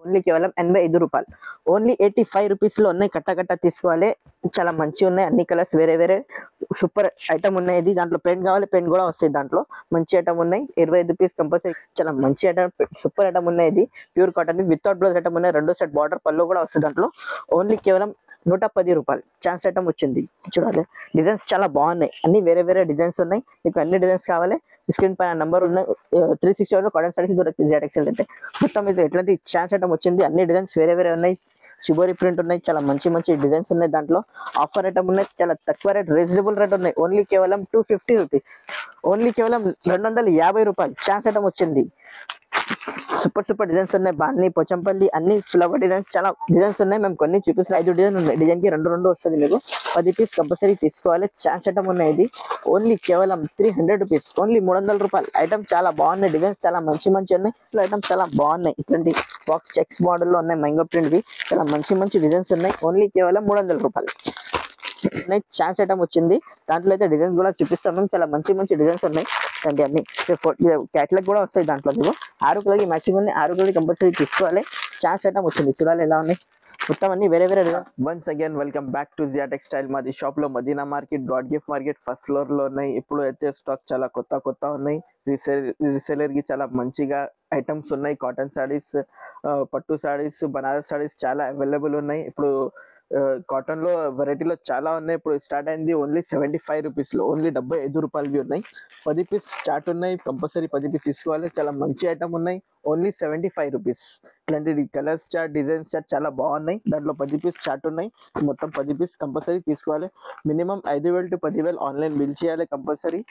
Only కేవలం 85 రూపాయలు. Only 85 రూపీస్లో ఉన్నాయి. కట్ట తీసుకోవాలి. చాలా మంచిగా ఉన్నాయి. అన్ని కలర్స్ వేరే సూపర్ ఐటమ్ ఉన్నాయి. ఇది దాంట్లో పెన్ కావాలి, పెన్ కూడా వస్తాయి. దాంట్లో మంచి ఐటమ్ ఉన్నాయి. 25 రూపీస్ కంపల్సరీ. చాలా మంచి ఐటమ్, సూపర్ ఐటమ్ ఉన్నాయి. ఇది pure cotton without blouse item ఉన్నాయి. 2 సెట్ బార్డర్ పళ్ళు కూడా వస్తుంది. దాంట్లో ఓన్లీ కేవలం 110 రూపాయలు. ఛాన్స్ ఐటమ్ వచ్చింది. చూడాలి, డిజైన్స్ చాలా బాగున్నాయి. అన్ని వేరే డిజైన్స్ ఉన్నాయి. మీకు అన్ని డిజైన్స్ కావాలి, స్క్రీన్ పైన నంబర్ ఉన్నాయి. 360 కాటన్ సారీస్ దొరుకుతుంది. ZXL అంటే మొత్తం ఇది ఎట్లాంటి ఛాన్స్ ఐటమ్ వచ్చింది. అన్ని డిజైన్స్ వేరే ఉన్నాయి. షిబోరి ప్రింట్ ఉన్నాయి. చాలా మంచి డిజైన్స్ ఉన్నాయి. దాంట్లో ఆఫర్ ఐటమ్ ఉన్నాయి. చాలా తక్కువ రేట్, రీజనబుల్ రేట్ ఉన్నాయి. ఓన్లీ కేవలం 250 రూపీస్. ఓన్లీ కేవలం 250 రూపాయలు. ఛాన్స్ ఐటమ్ వచ్చింది. సూపర్ డిజైన్స్ ఉన్నాయి. బాన్ని, పోచంపల్లి అన్ని ఫ్లవర్ డిజైన్స్, చాలా డిజైన్స్ ఉన్నాయి. మేము కొన్ని చూపిస్తాం. 5 డిజైన్ ఉన్నాయి. డిజైన్ కి 2 వస్తుంది. మీకు 10 పీస్ కంపల్సరీ తీసుకోవాలి. ఛాన్స్ ఐటమ్ ఉన్నాయి. ఇది ఓన్లీ కేవలం 300 రూపీస్. ఓన్లీ 300 రూపాయలు. ఐటమ్ చాలా బాగున్నాయి. డిజైన్స్ చాలా మంచి ఉన్నాయి. ఐటమ్ చాలా బాగున్నాయి. ఇట్లాంటి బాక్స్ చెక్స్ మోడల్ లో ఉన్నాయి. మ్యాంగో ప్రింట్ వి చాలా మంచి డిజైన్స్ ఉన్నాయి. ఓన్లీ కేవలం 300 రూపాయలు. ఛాన్స్ ఐటమ్ వచ్చింది. దాంట్లో అయితే డిజైన్స్ కూడా చూపిస్తాం. చాలా మంచి డిజైన్స్ ఉన్నాయి. అన్ని క్యాటలాగ్ కూడా వస్తాయి. దాంట్లో మీకు 6 కలర్కి మ్యాచింగ్ ఉన్నాయి. 6 కలర్కి కంపల్సరీ తీసుకోవాలి. ఛాన్స్ ఐటమ్ వచ్చింది. చూడాలి ఎలా ఉన్నాయి. మొత్తం అన్ని వేరే once again welcome back to Zia textile. మాది షాప్ లో Madina market, God gift market first floor లో ఉన్నాయి. ఇప్పుడు అయితే స్టాక్ చాలా కొత్త ఉన్నాయి. రీసేలర్ కి చాలా మంచిగా ఐటమ్స్ ఉన్నాయి. కాటన్ సారీస్, పట్టు సారీస్, బనారస్ సారీస్ చాలా అవైలబుల్ ఉన్నాయి. ఇప్పుడు కాటన్ లో వెరైటీలో చాలా ఉన్నాయి. ఇప్పుడు స్టార్ట్ అయింది ఓన్లీ 75 రూపీస్ లో. ఓన్లీ 75 రూపాయలవి ఉన్నాయి. 10 పీస్ చార్ట్ ఉన్నాయి. కంపల్సరీ 10 పీస్ తీసుకోవాలి. చాలా మంచి ఐటమ్ ఉన్నాయి. Only 75 rupees. ఇట్లాంటి కలర్స్ చార్ట్, డిజైన్స్ చార్ట్ చాలా బాగున్నాయి. దాంట్లో 10 పీస్ చార్ట్ ఉన్నాయి. మొత్తం 10 పీస్ కంపల్సరీ తీసుకోవాలి. మినిమం 5,000 to 10,000 ఆన్లైన్ బిల్ చేయాలి కంపల్సరీ.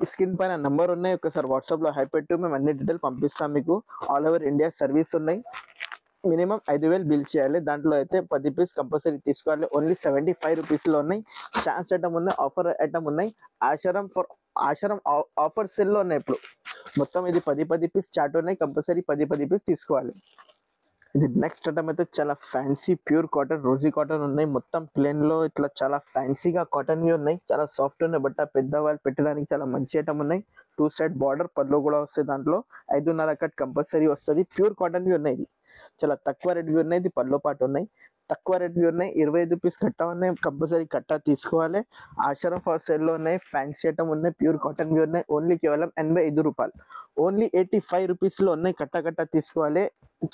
స్క్రీన్ పైన నంబర్ ఉన్నాయి. ఒకసారి వాట్సాప్ లో హై పెట్టు, మేము అన్ని డీటెయిల్ పంపిస్తాం మీకు. ఆల్ ఓవర్ ఇండియా సర్వీస్ ఉన్నాయి. మినిమం 5,000 బిల్ చేయాలి. దాంట్లో అయితే 10 పీస్ కంపల్సరీ తీసుకోవాలి. ఓన్లీ 75 రూపీస్ లో ఉన్నాయి. ఛాన్స్ ఐటమ్ ఉన్నాయి. ఆఫర్ ఐటమ్ ఉన్నాయి. ఆశ్రమ్ ఆఫర్ సెల్ లో ఉన్నాయి. ఇప్పుడు మొత్తం ఇది 10 పీస్ చార్ట్ ఉన్నాయి. కంపల్సరీ 10 పీస్ తీసుకోవాలి. ఇది నెక్స్ట్ ఐటమ్ అయితే చాలా fancy pure cotton, rosy cotton ఉన్నాయి. మొత్తం ప్లేన్ లో ఇట్లా చాలా ఫ్యాన్సీగా కాటన్ వి ఉన్నాయి. చాలా సాఫ్ట్ ఉన్నాయి. బట్ పెద్దవాళ్ళు పెట్టడానికి చాలా మంచి ఐటమ్ ఉన్నాయి. 2 సైడ్ బార్డర్ పళ్ళు కూడా వస్తాయి. దాంట్లో 5.5 కట్ కంపల్సరీ వస్తుంది. ప్యూర్ కాటన్ వి ఉన్నాయి. ఇది చాలా తక్కువ రేట్ వి ఉన్నాయి. ఇది పళ్ళు పాటు ఉన్నాయి. తక్కువ రేట్ వి ఉన్నాయి. 25 పీస్ కట్ట ఉన్నాయి. కంపల్సరీ కట్ట తీసుకోవాలి. ఆశ్రమ్ ఫర్ సేల్ లో ఉన్నాయి. ఫ్యాన్సీ ఐటమ్ ఉన్నాయి. ప్యూర్ కాటన్ వి ఉన్నాయి. ఓన్లీ కేవలం 85 రూపాయలు. ఓన్లీ 85 రూపీస్ లో ఉన్నాయి. కట్ట తీసుకోవాలి.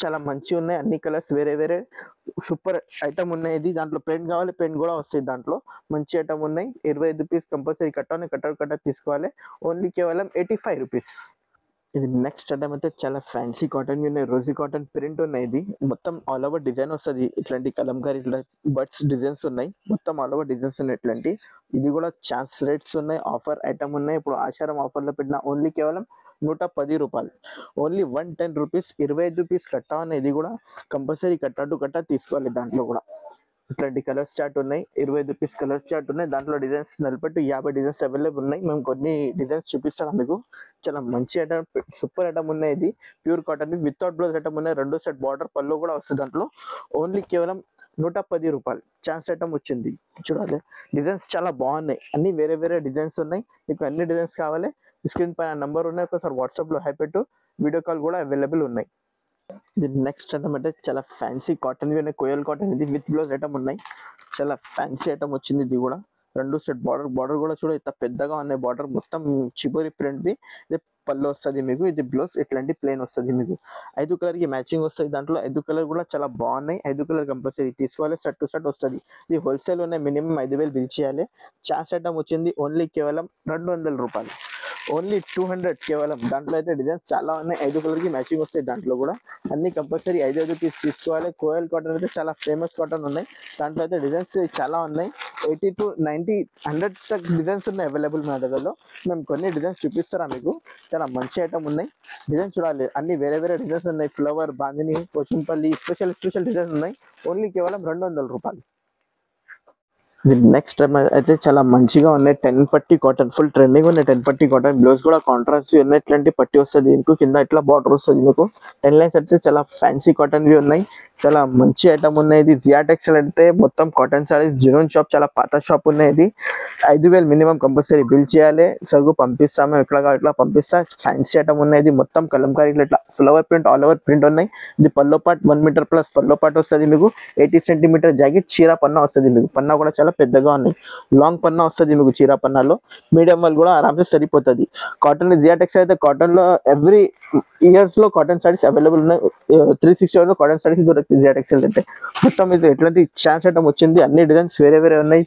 చాలా మంచిగా ఉన్నాయి. అన్ని కలర్స్ వేరే సూపర్ ఐటమ్ ఉన్నాయి. ఇది దాంట్లో పెన్ కావాలి, పెన్ కూడా వస్తాయి. దాంట్లో మంచి ఐటమ్ ఉన్నాయి. 25 పీస్ కంపల్సరీ కట్ట తీసుకోవాలి. ఓన్లీ కేవలం 85 రూపీస్. ఇది నెక్స్ట్ ఐటమ్ అయితే చాలా ఫ్యాన్సీ కాటన్ ఉన్నాయి. రోజీ కాటన్ ప్రింట్ ఉన్నాయి. ఇది మొత్తం ఆల్ ఓవర్ డిజైన్ వస్తుంది. ఇట్లాంటి కలంకారీ ఇట్లా బర్డ్స్ డిజైన్స్ ఉన్నాయి. మొత్తం ఆల్ ఓవర్ డిజైన్స్ ఉన్నాయి. ఇట్లాంటి ఇది కూడా ఛాన్స్ రేట్స్ ఉన్నాయి. ఆఫర్ ఐటమ్ ఉన్నాయి. ఇప్పుడు ఆషాఢం ఆఫర్ లో పెట్టిన ఓన్లీ కేవలం 110 రూపాయలు. Only 110 rupees. 25 పీస్ కట్ట ఉన్నాయి. ఇది కూడా కంపల్సరీ కట్ట తీసుకోవాలి. దాంట్లో కూడా ఇట్లాంటి కలర్స్ చార్ట్ ఉన్నాయి. 25 పీస్ కలర్స్ చార్ట్ ఉన్నాయి. దాంట్లో డిజైన్స్ 40-50 డిజైన్స్ అవైలబుల్ ఉన్నాయి. మేము కొన్ని డిజైన్స్ చూపిస్తాను మీకు. చాలా మంచి ఐటమ్, సూపర్ ఐటమ్ ఉన్నాయి. ఇది pure cotton without blouse item ఉన్నాయి. 2 సెట్ బార్డర్ పళ్ళు కూడా వస్తుంది. దాంట్లో ఓన్లీ కేవలం 110 రూపాయలు. ఛాన్స్ ఐటమ్ వచ్చింది. చూడాలి, డిజైన్స్ చాలా బాగున్నాయి. అన్ని వేరే డిజైన్స్ ఉన్నాయి. మీకు అన్ని డిజైన్స్ కావాలి, స్క్రీన్ పైన నంబర్ ఉన్నాయి. ఒకసారి వాట్సాప్ లో హై పెట్టు, వీడియో కాల్ కూడా అవైలబుల్ ఉన్నాయి. ఇది నెక్స్ట్ ఐటమ్ అంటే చాలా ఫ్యాన్సీ కాటన్ వి ఉన్నాయి. కోయల్ కాటన్ ఇది విత్ బ్లౌజ్ ఐటమ్ ఉన్నాయి. చాలా ఫ్యాన్సీ ఐటమ్ వచ్చింది. ఇది కూడా 2 సెట్ బార్డర్ కూడా చూడ ఇంత పెద్దగా ఉన్నాయి. బార్డర్ మొత్తం చిబోరి ప్రింట్ ది. ఇది పళ్ళు వస్తుంది మీకు. ఇది బ్లౌజ్ ఇట్లాంటి ప్లేన్ వస్తుంది మీకు. 5 కలర్ కి మ్యాచింగ్ వస్తుంది. దాంట్లో 5 కలర్ కూడా చాలా బాగున్నాయి. 5 కలర్ కంపల్సరీ తీసుకోవాలి. సెట్ టు సెట్ వస్తుంది. ఇది హోల్సేల్ ఉన్నాయి. మినిమం 5,000 బిల్ చేయాలి. ఛాన్స్ ఐటమ్ వచ్చింది. ఓన్లీ కేవలం 200 రూపాయలు. ఓన్లీ 200 కేవలం. దాంట్లో అయితే డిజైన్స్ చాలా ఉన్నాయి. 5 కలర్ కి మ్యాచింగ్ వస్తాయి. దాంట్లో కూడా అన్ని కంపల్సరీ 5 పీస్ తీసుకోవాలి. కోయల్ కాటన్ అయితే చాలా ఫేమస్ కాటన్ ఉన్నాయి. దాంట్లో అయితే డిజైన్స్ చాలా ఉన్నాయి. 80 to 90, 100 డిజైన్స్ ఉన్నాయి అవైలబుల్ మన దగ్గరలో. మేము కొన్ని డిజైన్స్ చూపిస్తారా మీకు. చాలా మంచి ఐటమ్ ఉన్నాయి. డిజైన్స్ చూడాలి, అన్ని వేరే డిజైన్స్ ఉన్నాయి. Flower, bandhani, Pochampally special designs ఉన్నాయి. ఓన్లీ కేవలం 200 రూపాయలు. ఇది నెక్స్ట్ అయితే చాలా మంచిగా ఉన్నాయి. 10 పట్టి కాటన్ ఫుల్ ట్రెండింగ్ ఉన్నాయి. 10 పట్టి కాటన్ బ్లౌజ్ కూడా కాంట్రాస్ట్ ఉన్నాయి. ఇట్లాంటి పట్టి వస్తుంది. ఇంకో కింద ఇట్లా బార్డర్ వస్తుంది మీకు. 10 లైన్స్ అయితే చాలా ఫ్యాన్సీ కాటన్ వి ఉన్నాయి. చాలా మంచి ఐటమ్ ఉన్నాయి. ఇది జియా టెక్స్టైల్ అంటే మొత్తం కాటన్ సారీస్ జెన్యూన్ షాప్, చాలా పాత షాప్ ఉన్నాయి. ఇది 5,000 మినిమం కంపల్సరీ బిల్ చేయాలి. సరుకు పంపిస్తాము, ఎట్లా పంపిస్తా. ఫ్యాన్సీ ఐటమ్ ఉన్నాయి. ఇది మొత్తం కలంకారీ ఇట్లా flower print, all over print ఉన్నాయి. ఇది పల్లో పాట్ 1 మీటర్ ప్లస్ పల్లో పాట్ వస్తుంది మీకు. 80 సెంటీమీటర్ జాకెట్ చీర పన్నా వస్తుంది మీకు. పన్నా కూడా చాలా పెద్దగా ఉన్నాయి. లాంగ్ పన్నా వస్తుంది మీకు. చీర పన్నాలో మీడియం వాళ్ళు కూడా ఆరామ్సే సరిపోతుంది. కాటన్ జియా టెక్స్టైల్ అయితే కాటన్ లో ఎవ్రీ ఇయర్స్ లో కాటన్ సారీస్ అవైలబుల్ ఉన్నాయి. 360 లో కాటన్ సారీస్ దొరుకుతుంది జియా టెక్స్టైల్ అంటే. మొత్తం ఇది ఎట్లాంటి ఛాన్స్ ఐటమ్ వచ్చింది. అన్ని డిజైన్స్ వేరే ఉన్నాయి.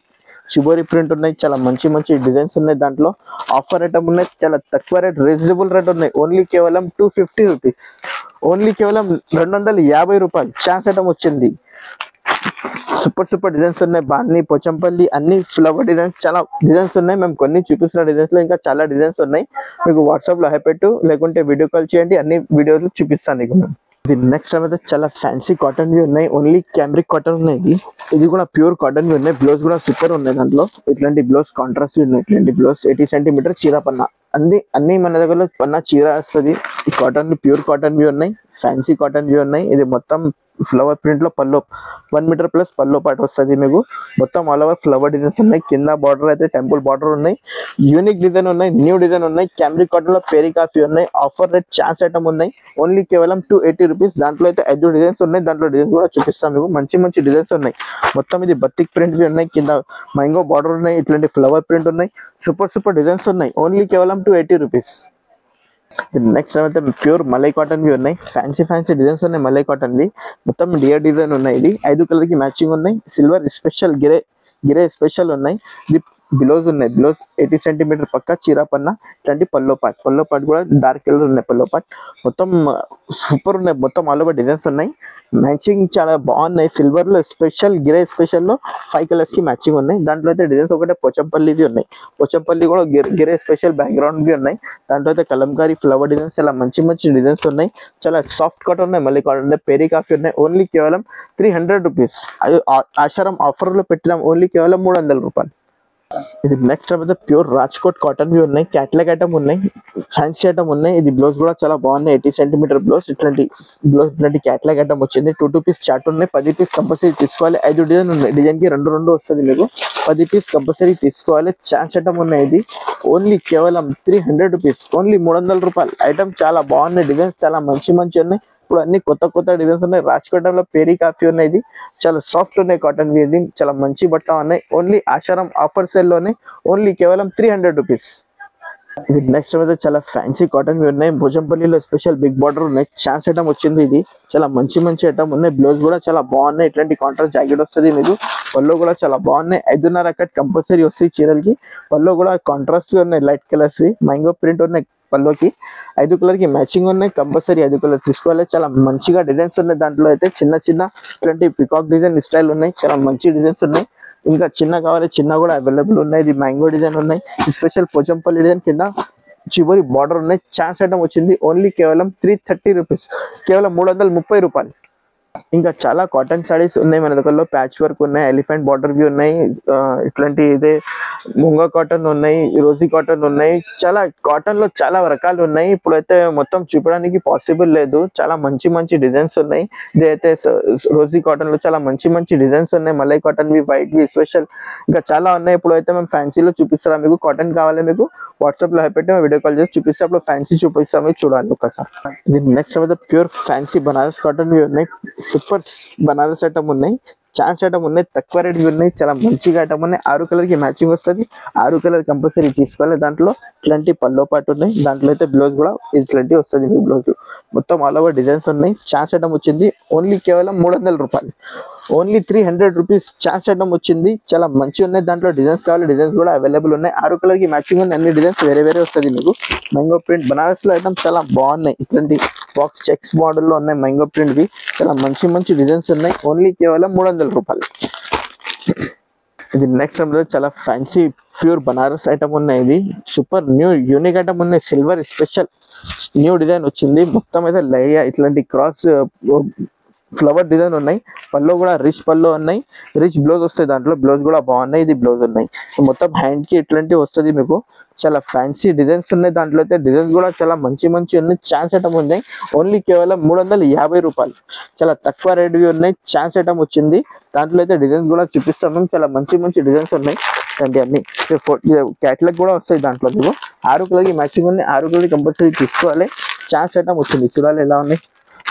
చిబోరి ప్రింట్ ఉన్నాయి. చాలా మంచి డిజైన్స్ ఉన్నాయి. దాంట్లో ఆఫర్ ఐటమ్ ఉన్నాయి. చాలా తక్కువ రేట్, రీజనబుల్ రేట్ ఉన్నాయి. ఓన్లీ కేవలం 250 రూపీస్, ఓన్లీ కేవలం 250 రూపాయలు ఛాన్స్ ఐటమ్ వచ్చింది. సూపర్ డిజైన్స్ ఉన్నాయి. బాంది, పోచంపల్లి అన్ని ఫ్లవర్ డిజైన్స్, చాలా డిజైన్స్ ఉన్నాయి. మేము కొన్ని చూపిస్తున్న డిజైన్స్ లో ఇంకా చాలా డిజైన్స్ ఉన్నాయి. మీకు వాట్సాప్ లో హైపెట్టు, లేకుంటే వీడియో కాల్ చేయండి, అన్ని వీడియోలు చూపిస్తాను మీకు. ఇది నెక్స్ట్ టైం అయితే చాలా ఫ్యాన్సీ కాటన్ వి ఉన్నాయి. ఓన్లీ క్యామ్రిక్ కాటన్ ఉన్నాయి. ఇది కూడా ప్యూర్ కాటన్ వి ఉన్నాయి. బ్లౌజ్ కూడా సూపర్ ఉన్నాయి. దాంట్లో ఇట్లాంటి బ్లౌజ్ కాంట్రాస్ట్ ఉన్నాయి. ఇట్లాంటి బ్లౌజ్ 80 సెంటీమీటర్ చీర పన్నా, అన్ని మన దగ్గర పన్నా చీర వస్తుంది. ఈ కాటన్ ప్యూర్ కాటన్ వి ఉన్నాయి. ఫ్యాన్సీ కాటన్ వి ఉన్నాయి. ఇది మొత్తం ఫ్లవర్ ప్రింట్ లో పల్లో 1 మీటర్ ప్లస్ పల్లో పాటు వస్తుంది మీకు. మొత్తం ఆల్ ఓవర్ ఫ్లవర్ డిజైన్స్ ఉన్నాయి. కింద బార్డర్ అయితే టెంపుల్ బార్డర్ ఉన్నాయి. యూనిక్ డిజైన్ ఉన్నాయి, న్యూ డిజైన్ ఉన్నాయి. క్యామ్రిక్ కాటన్ లో పేరీ కాఫీ ఉన్నాయి. ఆఫర్ రేట్ ఛాన్స్ ఐటమ్ ఉన్నాయి. ఓన్లీ కేవలం 280 రూపీస్. దాంట్లో అయితే 5 డిజైన్స్ ఉన్నాయి. దాంట్లో డిజైన్స్ కూడా చూపిస్తాం మీకు. మంచి డిజైన్స్ ఉన్నాయి. మొత్తం ఇది బతిక్ ప్రింట్ వి ఉన్నాయి. కింద మ్యాంగో బార్డర్ ఉన్నాయి. ఇట్లాంటి ఫ్లవర్ ప్రింట్ ఉన్నాయి. సూపర్ డిజైన్స్ ఉన్నాయి. ఓన్లీ కేవలం 280 రూపీస్. నెక్స్ట్ అయితే ప్యూర్ మలై కాటన్ వి ఉన్నాయి. ఫ్యాన్సీ డిజైన్స్ ఉన్నాయి. మలై కాటన్ వి మొత్తం డియర్ డిజైన్ ఉన్నాయి. ఇది 5 కలర్ కి మ్యాచింగ్ ఉన్నాయి. సిల్వర్ స్పెషల్, గిరే స్పెషల్ ఉన్నాయి. ఇది బ్లౌజ్ ఉన్నాయి. బ్లౌజ్ 80 సెంటీమీటర్ పక్క చీర పన్నా. ఇట్లాంటి పల్లో పాట్ కూడా డార్క్ కలర్ ఉన్నాయి. పల్లో పాట్ మొత్తం సూపర్ ఉన్నాయి. మొత్తం ఆల్ ఓవర్ డిజైన్స్ ఉన్నాయి. మ్యాచింగ్ చాలా బాగున్నాయి. సిల్వర్ లో స్పెషల్, గిరే స్పెషల్ లో 5 కలర్స్ కి మ్యాచింగ్ ఉన్నాయి. దాంట్లో అయితే డిజైన్స్ ఒకటే పోచంపల్లివి ఉన్నాయి. పోచంపల్లి కూడా గిరే స్పెషల్ బ్యాక్గ్రౌండ్ వి ఉన్నాయి. దాంట్లో అయితే కలంకారీ ఫ్లవర్ డిజైన్స్, చాలా మంచి డిజైన్స్ ఉన్నాయి. చాలా సాఫ్ట్ కాటన్ ఉన్నాయి. మళ్ళీ కాటన్ ఉన్నాయి. పేరీ కాఫీ ఉన్నాయి. ఓన్లీ కేవలం 300 రూపీస్. ఆషారం ఆఫర్ లో పెట్టినాం. ఓన్లీ కేవలం 300 రూపాయలు. ఇది నెక్స్ట్ అయితే ప్యూర్ రాజ్కోట్ కాటన్ వి ఉన్నాయి. క్యాట్లాగ్ ఐటమ్ ఉన్నాయి. ఫ్యాన్సీ ఐటమ్ ఉన్నాయి. ఇది బ్లౌజ్ కూడా చాలా బాగున్నాయి. 80 సెంటీమీటర్ బ్లౌజ్. ఇట్లాంటి క్యాట్లాగ్ ఐటమ్ వచ్చింది. 2 పీస్ చార్ట్ ఉన్నాయి. 10 పీస్ కంపల్సరీ తీసుకోవాలి. 5 డిజైన్ ఉన్నాయి. డిజైన్ కి 2 వస్తుంది మీకు. 10 పీస్ కంపల్సరీ తీసుకోవాలి. ఛాన్స్ ఐటమ్ ఉన్నాయి. ఇది ఓన్లీ కేవలం 300 రూపీస్. ఓన్లీ 300 రూపాయలు. ఐటమ్ చాలా బాగున్నాయి. డిజైన్స్ చాలా మంచి ఉన్నాయి. ఇప్పుడు అన్ని కొత్త డిజైన్స్ ఉన్నాయి. రాజ్కోట్ లో పేరీ కాఫీ ఉన్నాయి. ఇది చాలా సాఫ్ట్ ఉన్నాయి. కాటన్ వి చాలా మంచి బట్ట ఉన్నాయి. ఓన్లీ ఆషారం ఆఫర్ సేల్ లోనే. ఓన్లీ కేవలం 300 రూపీస్. ఇది నెక్స్ట్ అయితే చాలా ఫ్యాన్సీ కాటన్ వి ఉన్నాయి. భోజంపల్లిలో స్పెషల్ బిగ్ బార్డర్ ఉన్నాయి. ఛాన్స్ ఐటమ్ వచ్చింది. ఇది చాలా మంచి ఐటమ్ ఉన్నాయి. బ్లౌజ్ కూడా చాలా బాగున్నాయి. ఇట్లాంటి కాంట్రాస్ట్ జాకెట్ వస్తుంది మీకు. పల్లో కూడా చాలా బాగున్నాయి. 5.5 కట్ కంపల్సరీ వస్తాయి చీరలకి. పల్లో కూడా కాంట్రాస్ట్ ఉన్నాయి. లైట్ కలర్స్ వి మ్యాంగో ప్రింట్ ఉన్నాయి. పల్లోకి 5 కలర్ కి మ్యాచింగ్ ఉన్నాయి. కంపల్సరీ 5 కలర్ తీసుకోవాలి. చాలా మంచిగా డిజైన్స్ ఉన్నాయి. దాంట్లో అయితే చిన్న ఇట్లాంటి పికాక్ డిజైన్ స్టైల్ ఉన్నాయి. చాలా మంచి డిజైన్స్ ఉన్నాయి. ఇంకా చిన్న కావాలి, చిన్న కూడా అవైలబుల్ ఉన్నాయి. ఇది మ్యాంగో డిజైన్ ఉన్నాయి. స్పెషల్ పోచంపల్లి డిజైన్ కింద చివరి బార్డర్ ఉన్నాయి. ఛాన్స్ ఐటమ్ వచ్చింది. ఓన్లీ కేవలం 330 రూపీస్. కేవలం 330 రూపాయలు. ఇంకా చాలా కాటన్ సారీస్ ఉన్నాయి మన దగ్గరలో. ప్యాచ్ వర్క్ ఉన్నాయి. ఎలిఫెంట్ బార్డర్ వి ఉన్నాయి. ఇట్లాంటి ఇదే ముంగా కాటన్ ఉన్నాయి. రోజీ కాటన్ ఉన్నాయి. చాలా కాటన్ లో చాలా రకాలు ఉన్నాయి. ఇప్పుడైతే మొత్తం చూపడానికి పాసిబుల్ లేదు. చాలా మంచి డిజైన్స్ ఉన్నాయి. ఇదైతే రోజీ కాటన్ లో చాలా మంచి డిజైన్స్ ఉన్నాయి. మలై కాటన్ వి, వైట్ వి స్పెషల్ ఇంకా చాలా ఉన్నాయి. ఇప్పుడు అయితే మేము ఫ్యాన్సీలో చూపిస్తారా మీకు. కాటన్ కావాలి మీకు వాట్సాప్ లో పెట్టి వీడియో కాల్ చేసి చూపిస్తే అప్పుడు ఫ్యాన్సీ చూపిస్తాము. చూడాలి ఒకసారి. ఇది నెక్స్ట్ అయితే ప్యూర్ ఫ్యాన్సీ బనారస్ కాటన్ వి ఉన్నాయి. సూపర్ బనారస్ ఐటమ్ ఉన్నాయి. ఛాన్స్ ఐటమ్ ఉన్నాయి. తక్కువ రేట్ ఉన్నాయి. చాలా మంచిగా ఐటమ్ ఉన్నాయి. 6 కలర్ కి మ్యాచింగ్ వస్తుంది. 6 కలర్ కంపల్సరీ తీసుకోవాలి. దాంట్లో ఇట్లాంటి పల్లో పాటు ఉన్నాయి. దాంట్లో అయితే బ్లౌజ్ కూడా ఇట్లాంటి వస్తుంది. బ్లౌజ్ మొత్తం ఆల్ ఓవర్ డిజైన్స్ ఉన్నాయి. ఛాన్స్ ఐటమ్ వచ్చింది. ఓన్లీ కేవలం 300 రూపాయలు. Only 300 rupees. ఛాన్స్ ఐటమ్ వచ్చింది. చాలా మంచి ఉన్నాయి. దాంట్లో డిజైన్స్ కావాలి. డిజైన్స్ కూడా అవైలబుల్ ఉన్నాయి. 6 కలర్ కి మ్యాచింగ్ ఉన్నాయి. అన్ని డిజైన్స్ వేరే వస్తుంది మీకు. మ్యాంగో ప్రింట్ బనారస్ లో ఐటమ్ చాలా బాగున్నాయి. ఇట్లాంటి బాక్స్ చెక్స్ మోడల్ లో ఉన్నాయి. మ్యాంగో ప్రింట్ వి చాలా మంచి డిజైన్స్ ఉన్నాయి. ఓన్లీ కేవలం 300 రూపాయలు. ఇది నెక్స్ట్ చాలా ఫ్యాన్సీ ప్యూర్ బనారస్ ఐటమ్ ఉన్నాయి. ఇది సూపర్ న్యూ యూనిక్ ఐటమ్ ఉన్నాయి. సిల్వర్ స్పెషల్ న్యూ డిజైన్ వచ్చింది. మొత్తం అయితే లైయా ఇట్లాంటి క్రాస్ ఫ్లవర్ డిజైన్ ఉన్నాయి. పళ్ళు కూడా రిచ్ పళ్ళు ఉన్నాయి, రిచ్ బ్లౌజ్ వస్తాయి, దాంట్లో బ్లౌజ్ కూడా బాగున్నాయి. ఇది బ్లౌజ్ ఉన్నాయి మొత్తం హ్యాండ్ కి ఇట్లాంటివి వస్తుంది మీకు. చాలా ఫ్యాన్సీ డిజైన్స్ ఉన్నాయి, దాంట్లో అయితే డిజైన్స్ కూడా చాలా మంచి మంచి ఉన్నాయి. ఛాన్స్ ఐటమ్ ఉన్నాయి, ఓన్లీ కేవలం 350 రూపాయలు. చాలా తక్కువ రేట్వి ఉన్నాయి, ఛాన్స్ ఐటమ్ వచ్చింది. దాంట్లో అయితే డిజైన్స్ కూడా చూపిస్తాం మేము, చాలా మంచి మంచి డిజైన్స్ ఉన్నాయి. అంటే అన్ని క్యాట్లాగ్ కూడా వస్తాయి దాంట్లో. మీకు 6 కలర్కి మ్యాచింగ్ ఉన్నాయి, 6 కలర్కి కంపల్సరీ తీసుకోవాలి. ఛాన్స్ ఐటమ్ వచ్చింది, చూడాలి ఎలా ఉన్నాయి.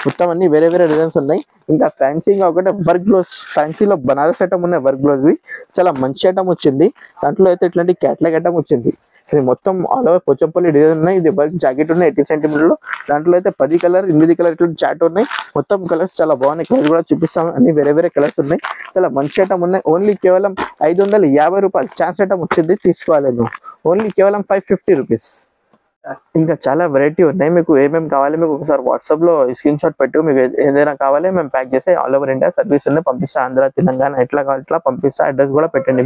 మొత్తం అన్ని వేరే వేరే డిజైన్స్ ఉన్నాయి. ఇంకా ఫ్యాన్సీగా ఒకటే వర్క్ బ్లౌజ్, ఫ్యాన్సీలో బనారస్ ఐటమ్ ఉన్నాయి, వర్క్ బ్లౌజ్వి చాలా మంచి ఐటమ్ వచ్చింది. దాంట్లో అయితే ఇట్లాంటి క్యాట్లాగ్ ఐటమ్ వచ్చింది. ఇది మొత్తం ఆల్ ఓవర్ పోచంపల్లి డిజైన్ ఉన్నాయి. ఇది వర్క్ జాకెట్ ఉన్నాయి 80 సెంటీమీటర్లు. దాంట్లో అయితే 10 కలర్ 8 కలర్ ఇట్లా చాట్ ఉన్నాయి. మొత్తం కలర్స్ చాలా బాగున్నాయి, కలర్స్ కూడా చూపిస్తాం. అన్ని వేరే వేరే కలర్స్ ఉన్నాయి, చాలా మంచి ఐటమ్ ఉన్నాయి. ఓన్లీ కేవలం 550 రూపాయలు. ఛాన్స్ ఐటమ్ వచ్చింది, తీసుకోవాలి నువ్వు. ఓన్లీ కేవలం 550 రూపీస్. ఇంకా చాలా వెరైటీ ఉన్నాయి. మీకు ఏమేమి కావాలి మీకు ఒకసారి వాట్సాప్లో స్క్రీన్ షాట్ పెట్టు. మీకు ఏదైనా కావాలి మేము ప్యాక్ చేసి ఆల్ ఓవర్ ఇండియా సర్వీస్ ఉన్నాయి, పంపిస్తా. ఆంధ్ర, తెలంగాణ ఎట్లా కావాలి ఇట్లా పంపిస్తా. అడ్రస్ కూడా పెట్టండి.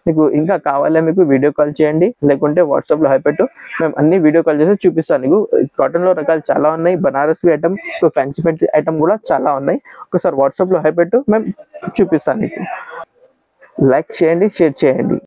మీకు ఇంకా కావాలి మీకు వీడియో కాల్ చేయండి, లేకుంటే వాట్సాప్లో హై పెట్టు, మేము అన్ని వీడియో కాల్ చేసి చూపిస్తాను. నీకు కాటన్లో రకాలు చాలా ఉన్నాయి, బనారస్వి ఐటమ్, ఫ్యాన్సీ ఫ్యాన్సీ ఐటమ్ కూడా చాలా ఉన్నాయి. ఒకసారి వాట్సాప్లో హై పెట్టు, మేము చూపిస్తాను. నీకు లైక్ చేయండి, షేర్ చేయండి.